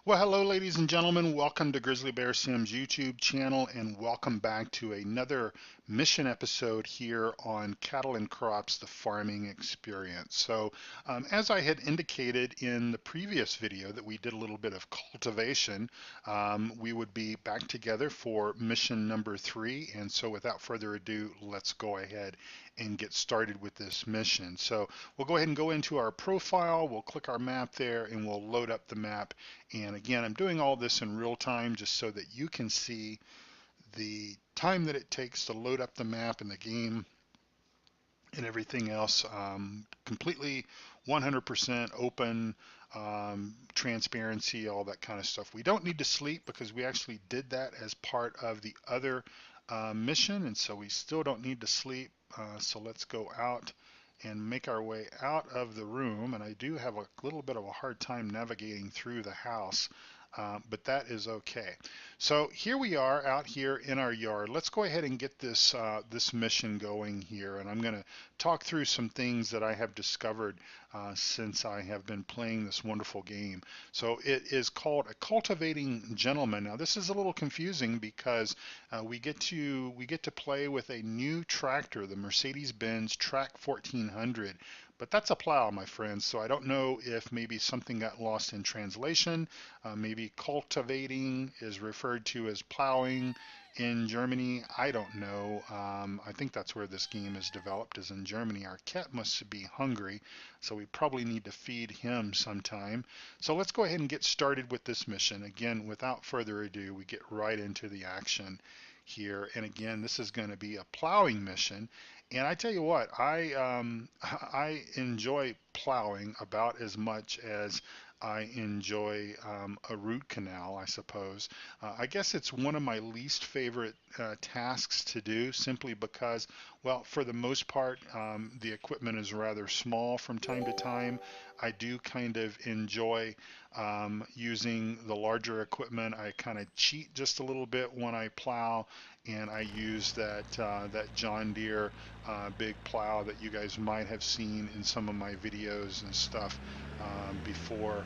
Well, hello, ladies and gentlemen. Welcome to Grizzly Bear Sim's YouTube channel, and welcome back to another mission episode here on Cattle and Crops, the farming experience. As I had indicated in the previous video that we did a little bit of cultivation, we would be back together for mission number 3. And so, without further ado, let's go ahead and get started with this mission. So, we'll go ahead and go into our profile. We'll click our map there, and we'll load up the map. And again, I'm doing all this in real time just so that you can see the time that it takes to load up the map and the game and everything else. Completely 100% open, transparency, all that kind of stuff. We don't need to sleep because we actually did that as part of the other mission, and so we still don't need to sleep. So let's go out and make our way out of the room. And I do have a little bit of a hard time navigating through the house, but that is okay. So here we are out here in our yard. Let's go ahead and get this mission going here. And I'm going to talk through some things that I have discovered since I have been playing this wonderful game. So it is called a cultivating gentleman. Now this is a little confusing because we get to play with a new tractor, the Mercedes-Benz Track 1400. But that's a plow, my friends. So I don't know if maybe something got lost in translation. Maybe cultivating is referred to as plowing in Germany. I don't know. I think that's where this game is developed, is in Germany. Our cat must be hungry, so we probably need to feed him sometime. So let's go ahead and get started with this mission. Again, without further ado, we get right into the action here. And again, this is going to be a plowing mission. And I tell you what, I enjoy plowing about as much as I enjoy a root canal, I suppose. I guess it's one of my least favorite tasks to do, simply because, well, for the most part, the equipment is rather small from time to time. I do kind of enjoy using the larger equipment. I kind of cheat just a little bit when I plow, and I use that John Deere big plow that you guys might have seen in some of my videos and stuff before.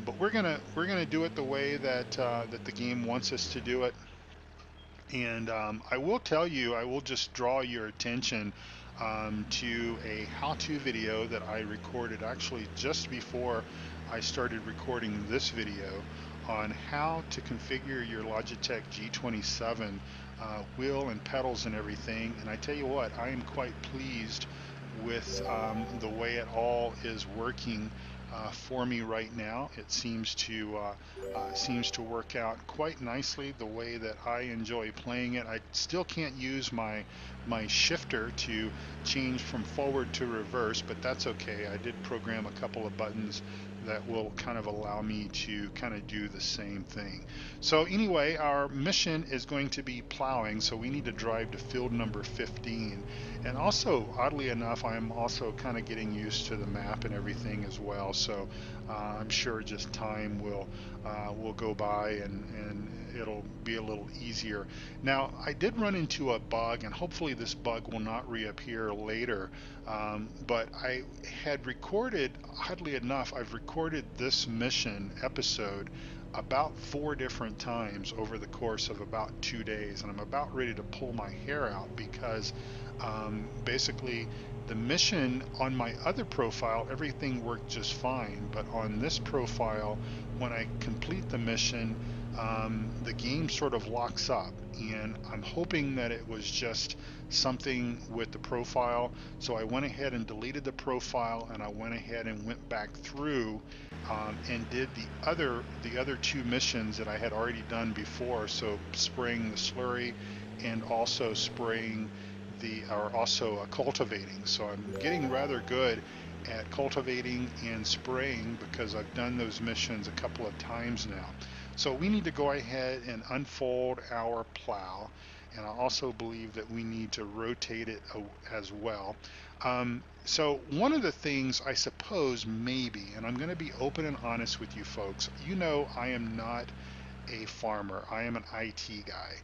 But we're gonna do it the way that the game wants us to do it. And I will tell you, I will just draw your attention to a how-to video that I recorded actually just before I started recording this video on how to configure your Logitech G27 wheel and pedals and everything. And I tell you what, I am quite pleased with the way it all is working for me right now. It seems to work out quite nicely the way that I enjoy playing it. I still can't use my shifter to change from forward to reverse, but that's okay. I did program a couple of buttons that will kind of allow me to kind of do the same thing. So anyway, our mission is going to be plowing, so we need to drive to field number 15. And also, oddly enough, I'm also kind of getting used to the map and everything as well. So I'm sure just time will go by, and it'll be a little easier. Now, I did run into a bug, and hopefully this bug will not reappear later. But I had recorded, oddly enough, I've recorded this mission episode about 4 different times over the course of about 2 days, and I'm about ready to pull my hair out because basically the mission on my other profile, everything worked just fine, but on this profile, when I complete the mission, the game sort of locks up, and I'm hoping that it was just something with the profile. So I went ahead and deleted the profile, and I went ahead and went back through and did the other 2 missions that I had already done before. So spraying the slurry and also spraying or also cultivating. So I'm getting rather good at cultivating and spraying because I've done those missions a couple of times now. So we need to go ahead and unfold our plow, and I also believe that we need to rotate it as well. So one of the things I suppose maybe, and I'm going to be open and honest with you folks, you know I am not a farmer. I am an IT guy,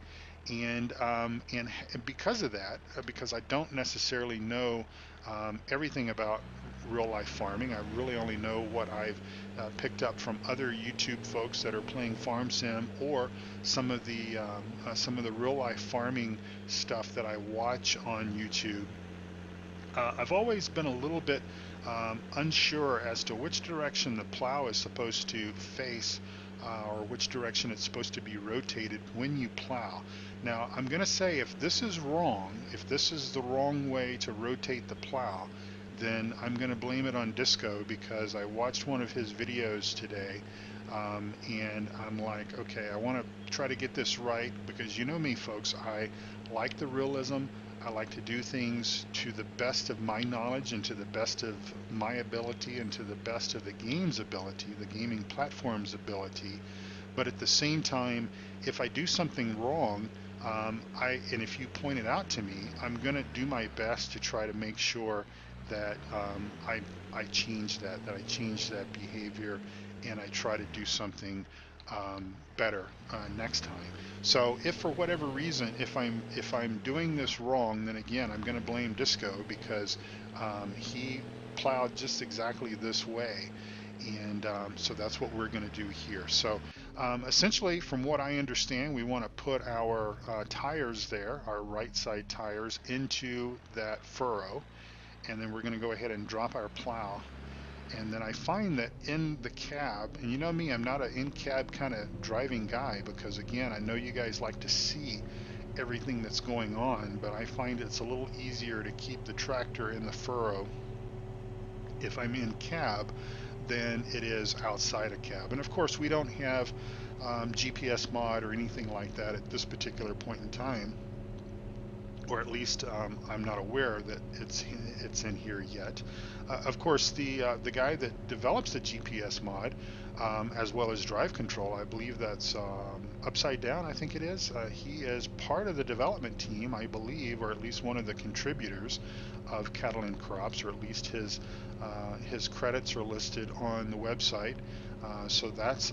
and because of that, because I don't necessarily know everything about real life farming. I really only know what I've picked up from other YouTube folks that are playing farm sim, or some of the real life farming stuff that I watch on YouTube. I've always been a little bit unsure as to which direction the plow is supposed to face, or which direction it's supposed to be rotated when you plow. Now, I'm going to say if this is wrong, if this is the wrong way to rotate the plow, then I'm going to blame it on Disco, because I watched one of his videos today, and I'm like, okay, I want to try to get this right, because you know me, folks, I like the realism. I like to do things to the best of my knowledge and to the best of my ability and to the best of the game's ability, the gaming platform's ability. But at the same time, if I do something wrong, and if you point it out to me, I'm going to do my best to try to make sure that I change that I change that behavior, and I try to do something better next time. So if for whatever reason, if I'm doing this wrong, then again I'm going to blame Disco, because he plowed just exactly this way, and so that's what we're going to do here. So essentially, from what I understand, we want to put our tires there, our right side tires, into that furrow, and then we're going to go ahead and drop our plow. And then I find that in the cab, and you know me, I'm not an in-cab kind of driving guy, because again, I know you guys like to see everything that's going on, but I find it's a little easier to keep the tractor in the furrow if I'm in cab than it is outside a cab. And of course, we don't have GPS mod or anything like that at this particular point in time, or at least I'm not aware that it's in here yet. Of course, the guy that develops the GPS mod, as well as drive control, I believe that's Upside Down, I think it is. He is part of the development team, I believe, or at least one of the contributors of Cattle and Crops, or at least his credits are listed on the website. So that's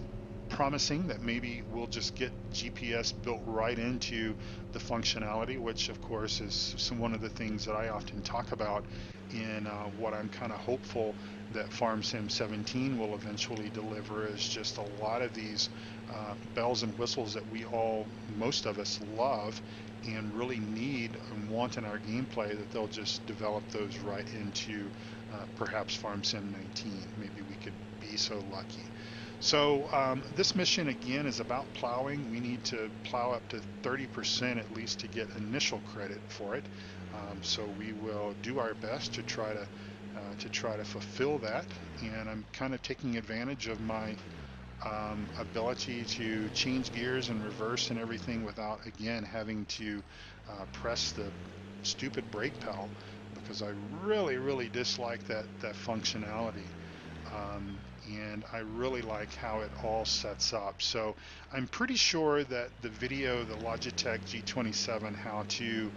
promising that maybe we'll just get GPS built right into the functionality, which of course is one of the things that I often talk about in what I'm kind of hopeful that FarmSim 17 will eventually deliver, is just a lot of these bells and whistles that most of us love and really need and want in our gameplay, that they'll just develop those right into perhaps FarmSim 19. Maybe we could be so lucky. So this mission again is about plowing. We need to plow up to 30% at least to get initial credit for it. So we will do our best to try to fulfill that. And I'm kind of taking advantage of my ability to change gears and reverse and everything without again having to press the stupid brake pedal, because I really dislike that functionality. And I really like how it all sets up. So I'm pretty sure that the video, the Logitech G27 how to,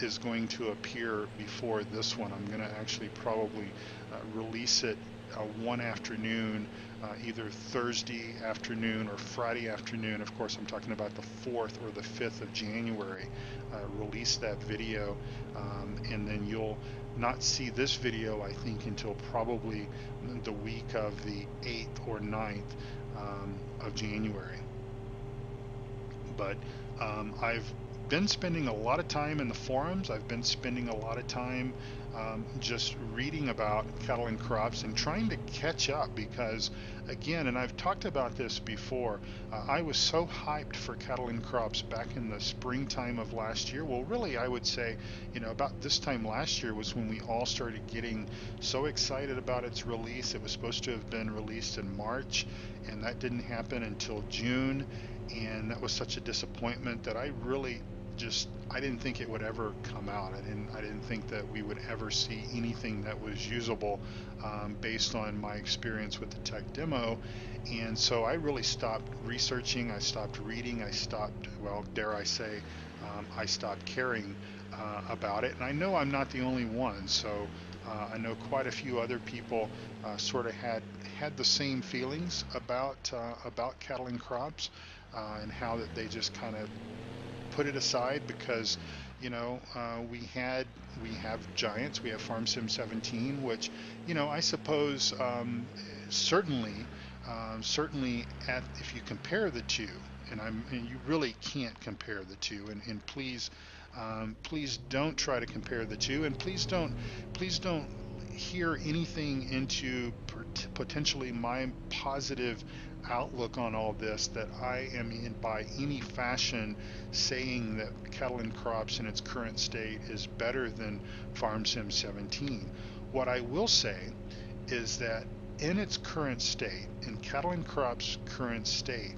is going to appear before this one. I'm going to actually probably release it one afternoon, either Thursday afternoon or Friday afternoon. Of course, I'm talking about the 4th or the 5th of January. Release that video, and then you'll not see this video, I think, until probably the week of the 8th or 9th of January. But I've been spending a lot of time in the forums. I've been spending a lot of time just reading about Cattle and Crops and trying to catch up, because again, and I've talked about this before, I was so hyped for Cattle and Crops back in the springtime of last year. Well, really, I would say, about this time last year was when we all started getting so excited about its release. It was supposed to have been released in March, and that didn't happen until June, and that was such a disappointment that I didn't think it would ever come out. I didn't think that we would ever see anything that was usable based on my experience with the tech demo. And so I really stopped researching, I stopped reading, well, dare I say, I stopped caring about it. And I know I'm not the only one. So I know quite a few other people sort of had the same feelings about Cattle and Crops, and how that they just kind of put it aside because, you know, we have Giants, we have Farm Sim 17, which, you know, I suppose certainly certainly if you compare the two, and you really can't compare the two, and please please don't try to compare the two, and please don't hear anything into potentially my positive outlook on all this, that I am in by any fashion saying that Cattle and Crops in its current state is better than Farm Sim 17. What I will say is that in its current state, in Cattle and Crops current state,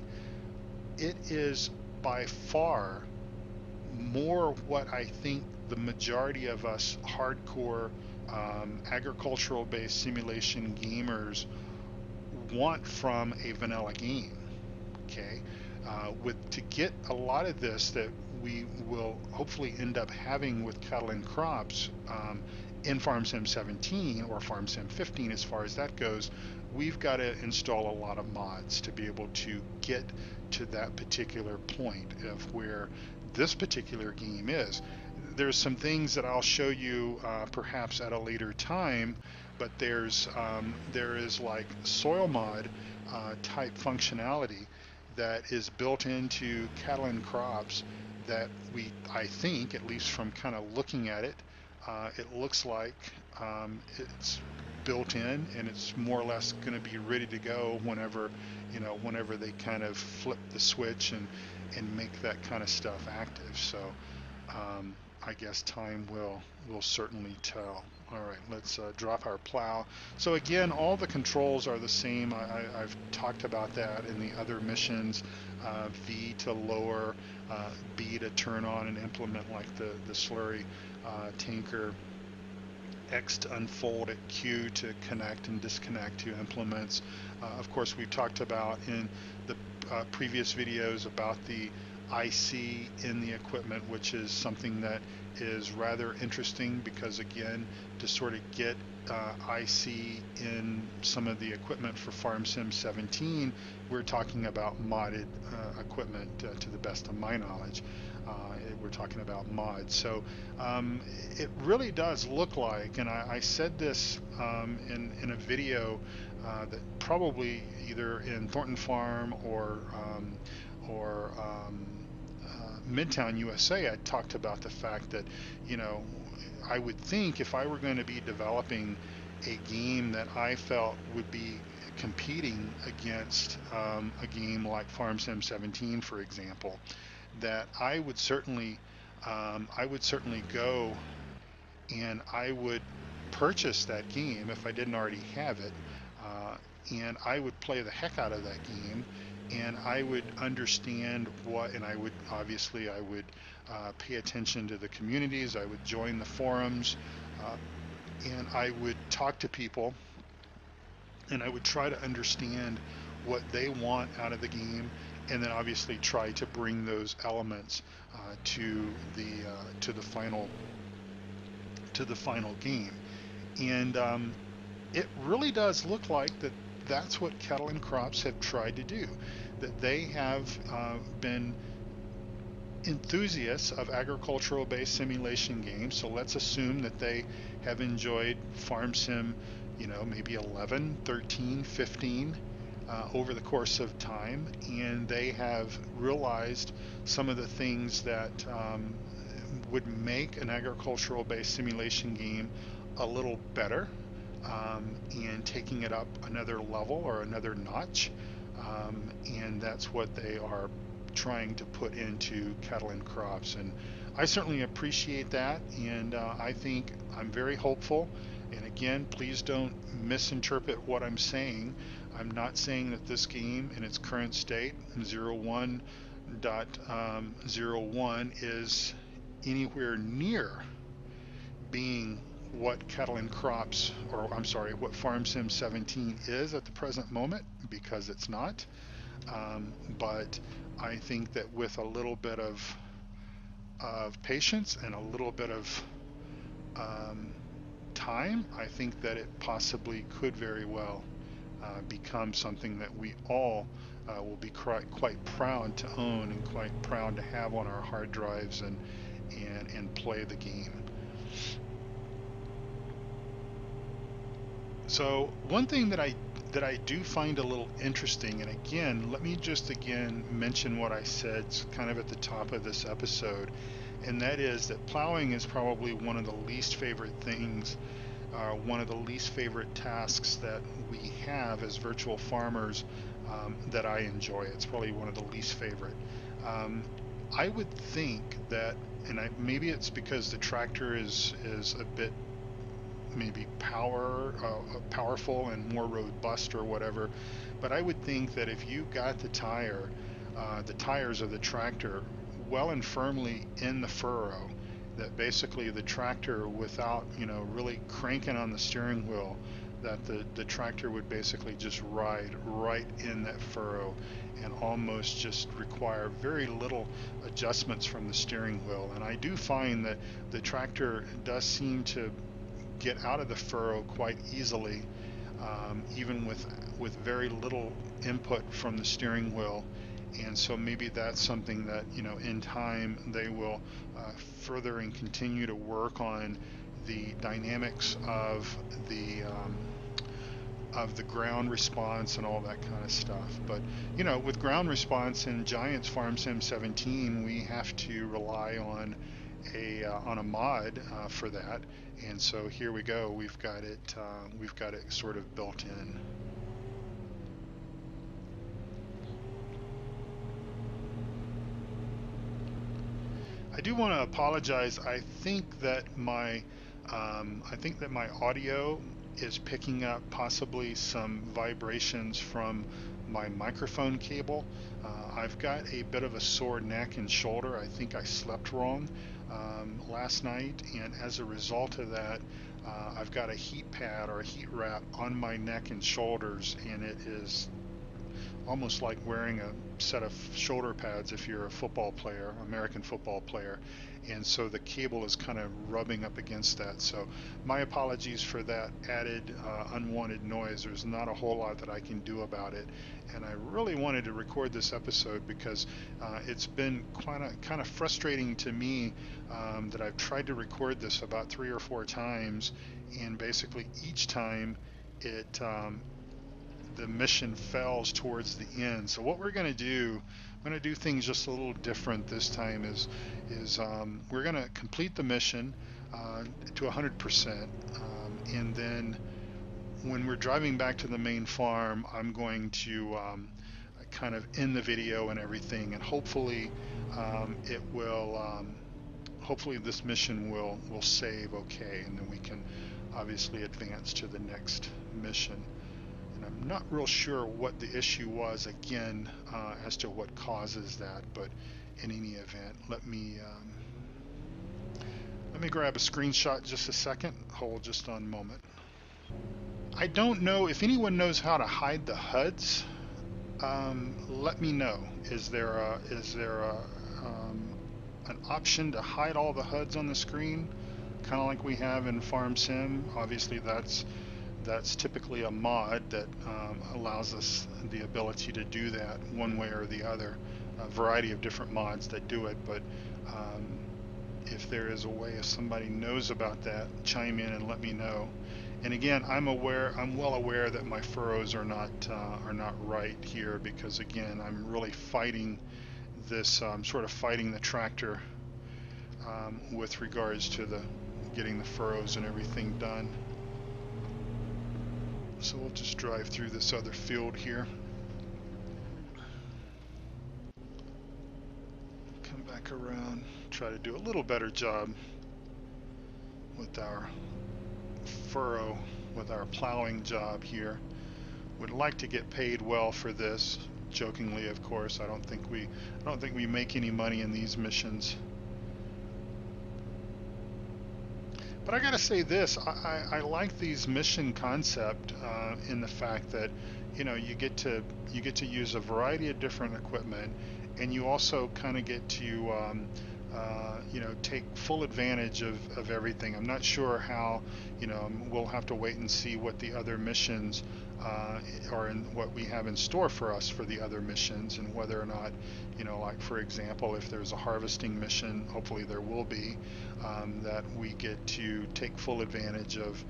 it is by far more what I think the majority of us hardcore agricultural based simulation gamers want from a vanilla game. Okay, to get a lot of this that we will hopefully end up having with Cattle and Crops in Farm Sim 17 or Farm Sim 15, as far as that goes, we've got to install a lot of mods to be able to get to that particular point of where this particular game is. There's some things that I'll show you perhaps at a later time, but there is like soil mod type functionality that is built into Cattle and Crops that I think, at least from kind of looking at it, it looks like it's built in, and it's more or less going to be ready to go whenever, you know, whenever they kind of flip the switch and make that kind of stuff active. So I guess time will certainly tell. All right, let's drop our plow. So again, all the controls are the same. I've talked about that in the other missions. V to lower, B to turn on and implement like the slurry tanker, X to unfold it, Q to connect and disconnect to implements. Of course, we've talked about in the previous videos about the IC in the equipment, which is something that is rather interesting because, again, to sort of get IC in some of the equipment for Farm Sim 17, we're talking about modded equipment to the best of my knowledge. We're talking about mods. So it really does look like, and I said this in a video that probably either in Thornton Farm or Midtown USA, I talked about the fact that, you know, I would think if I were going to be developing a game that I felt would be competing against a game like Farm Sim 17, for example, that I would certainly go and I would purchase that game if I didn't already have it, and I would play the heck out of that game, and I would understand and I would obviously pay attention to the communities. I would join the forums, and I would talk to people, and I would try to understand what they want out of the game, and then obviously try to bring those elements to the final game. And it really does look like that's what Cattle and Crops have tried to do, that they have been enthusiasts of agricultural based simulation games. So let's assume that they have enjoyed Farm Sim, you know, maybe 11, 13, 15 over the course of time, and they have realized some of the things that would make an agricultural based simulation game a little better, and taking it up another level or another notch, and that's what they are trying to put into Cattle and Crops. And I certainly appreciate that, and I think I'm very hopeful. And again, please don't misinterpret what I'm saying. I'm not saying that this game in its current state, 01.01, is anywhere near being what Cattle and Crops, or I'm sorry, what Farm Sim 17 is at the present moment, because it's not. But I think that with a little bit of patience and a little bit of time, I think that it possibly could very well become something that we all will be quite proud to own and quite proud to have on our hard drives and play the game. So one thing that I do find a little interesting, and again, let me just mention what I said kind of at the top of this episode, and that is that plowing is probably one of the least favorite things, one of the least favorite tasks that we have as virtual farmers that I enjoy. It's probably one of the least favorite. I would think that, and maybe it's because the tractor is a bit maybe powerful and more robust or whatever, but I would think that if you got the tires of the tractor well and firmly in the furrow, that basically the tractor, without really cranking on the steering wheel, that the tractor would basically just ride right in that furrow and almost just require very little adjustments from the steering wheel. And I do find that the tractor does seem to get out of the furrow quite easily, even with very little input from the steering wheel. And so maybe that's something that in time they will further and continue to work on the dynamics of the ground response and all that kind of stuff. But with ground response in Giants Farm Sim 17, we have to rely on a mod for that, and so here we go. We've got it sort of built in. I do want to apologize. I think that my audio is picking up possibly some vibrations from my microphone cable. I've got a bit of a sore neck and shoulder. I think I slept wrong last night, and as a result of that, I've got a heat pad or a heat wrap on my neck and shoulders, and it is almost like wearing a set of shoulder pads if you're a football player, American football player, and so the cable is kind of rubbing up against that. So my apologies for that added unwanted noise. There's not a whole lot that I can do about it, and I really wanted to record this episode because it's been kind of frustrating to me that I've tried to record this about 3 or 4 times, and basically each time it the mission fails towards the end. So what we're going to do, I'm going to do things just a little different this time. Is we're going to complete the mission to 100%, and then when we're driving back to the main farm, I'm going to kind of end the video and everything, and hopefully it will. Hopefully this mission will save okay, and then we can obviously advance to the next mission. And I'm not real sure what the issue was again as to what causes that, but in any event, let me grab a screenshot just a second. Hold just on a moment. I don't know if anyone knows how to hide the HUDs. Let me know. Is there an option to hide all the HUDs on the screen, kind of like we have in Farm Sim? Obviously that's typically a mod that allows us the ability to do that one way or the other. A variety of different mods that do it, but if there is a way, if somebody knows about that, chime in and let me know. And again, I'm well aware that my furrows are not right here, because again, I'm really fighting this, sort of fighting the tractor with regards to getting the furrows and everything done. So we'll just drive through this other field here. Come back around, try to do a little better job with our furrow, with our plowing job here. Would like to get paid well for this. Jokingly, of course. I don't think we make any money in these missions. But I gotta say this, I like these mission concept in the fact that you get to use a variety of different equipment, and you also kind of get to take full advantage of everything. I'm not sure how, we'll have to wait and see what the other missions are and what we have in store for us for the other missions, and whether or not, like for example, if there's a harvesting mission, hopefully there will be, that we get to take full advantage of,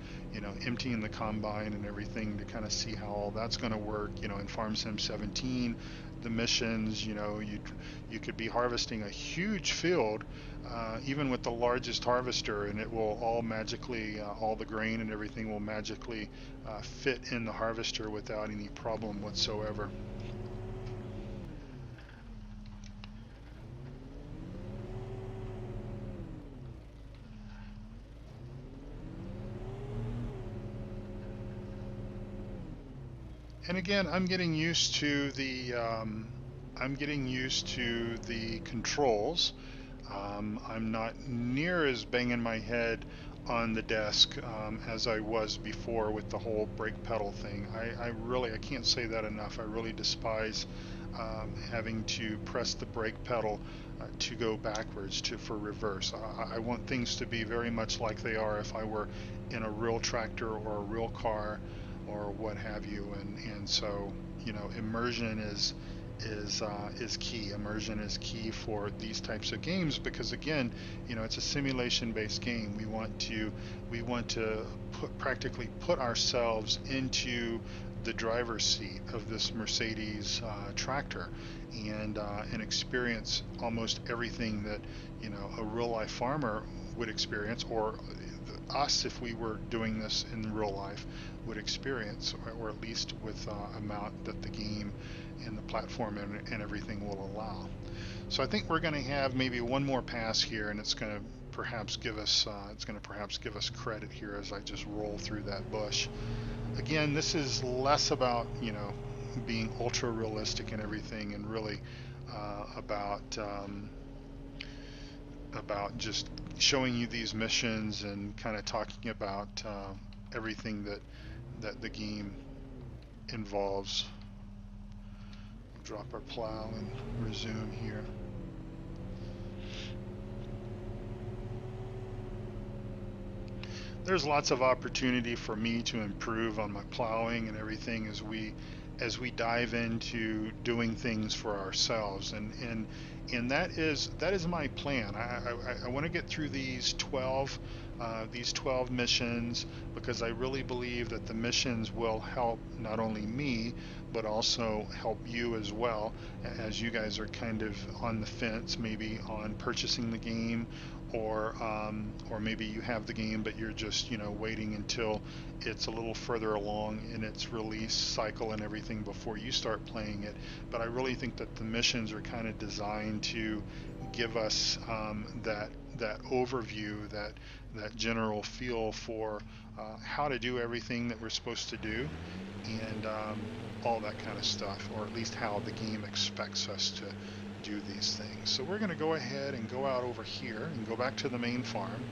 emptying the combine and everything to kind of see how all that's going to work. In Farm Sim 17, the missions, you could be harvesting a huge field, even with the largest harvester, and it will all magically, all the grain and everything will magically fit in the harvester without any problem whatsoever. And again, I'm getting used to the controls. I'm not near as banging my head on the desk as I was before with the whole brake pedal thing. I can't say that enough. I really despise having to press the brake pedal to go backwards for reverse. I want things to be very much like they are if I were in a real tractor or a real car or what have you. And so, immersion is key. Immersion is key for these types of games because, again, it's a simulation-based game. We want to practically put ourselves into the driver's seat of this Mercedes tractor, and experience almost everything that a real-life farmer would experience, or us, if we were doing this in real life, would experience, or at least with amount that the game and the platform and everything will allow. So I think we're going to have maybe one more pass here, and it's going to perhaps give us credit here as I just roll through that bush. Again, this is less about being ultra realistic and everything, and really about just showing you these missions and kind of talking about everything that the game involves. We'll drop our plow and resume here. There's lots of opportunity for me to improve on my plowing and everything as we dive into doing things for ourselves, and that is my plan. I want to get through these 12 missions, because I really believe that the missions will help not only me but also help you as well, as you guys are kind of on the fence maybe on purchasing the game, or maybe you have the game but you're just waiting until it's a little further along in its release cycle and everything before you start playing it. But I really think that the missions are kind of designed to give us that overview, that general feel for how to do everything that we're supposed to do, and all that kind of stuff, or at least how the game expects us to do these things. So we're going to go ahead and go out over here and go back to the main farm.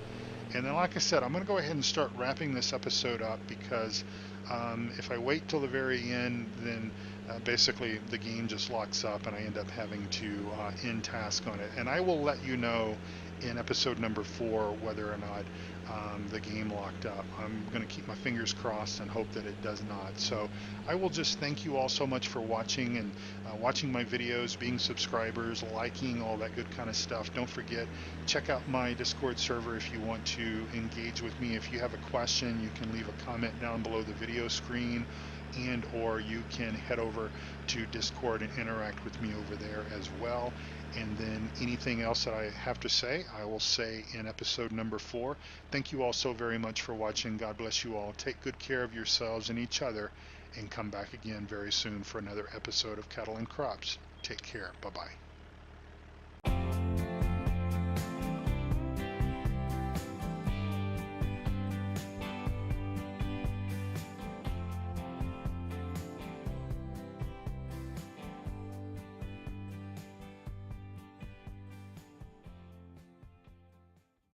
And then, like I said, I'm going to go ahead and start wrapping this episode up, because if I wait till the very end, then basically the game just locks up and I end up having to end task on it. And I will let you know in episode number 4 whether or not the game locked up. I'm going to keep my fingers crossed and hope that it does not. So I will just thank you all so much for watching, and watching my videos, being subscribers, liking, all that good kind of stuff. Don't forget, check out my Discord server if you want to engage with me. If you have a question, you can leave a comment down below the video screen, and or you can head over to Discord and interact with me over there as well. And then anything else that I have to say, I will say in episode number 4. Thank you all so very much for watching. God bless you all. Take good care of yourselves and each other, and come back again very soon for another episode of Cattle and Crops. Take care. Bye-bye.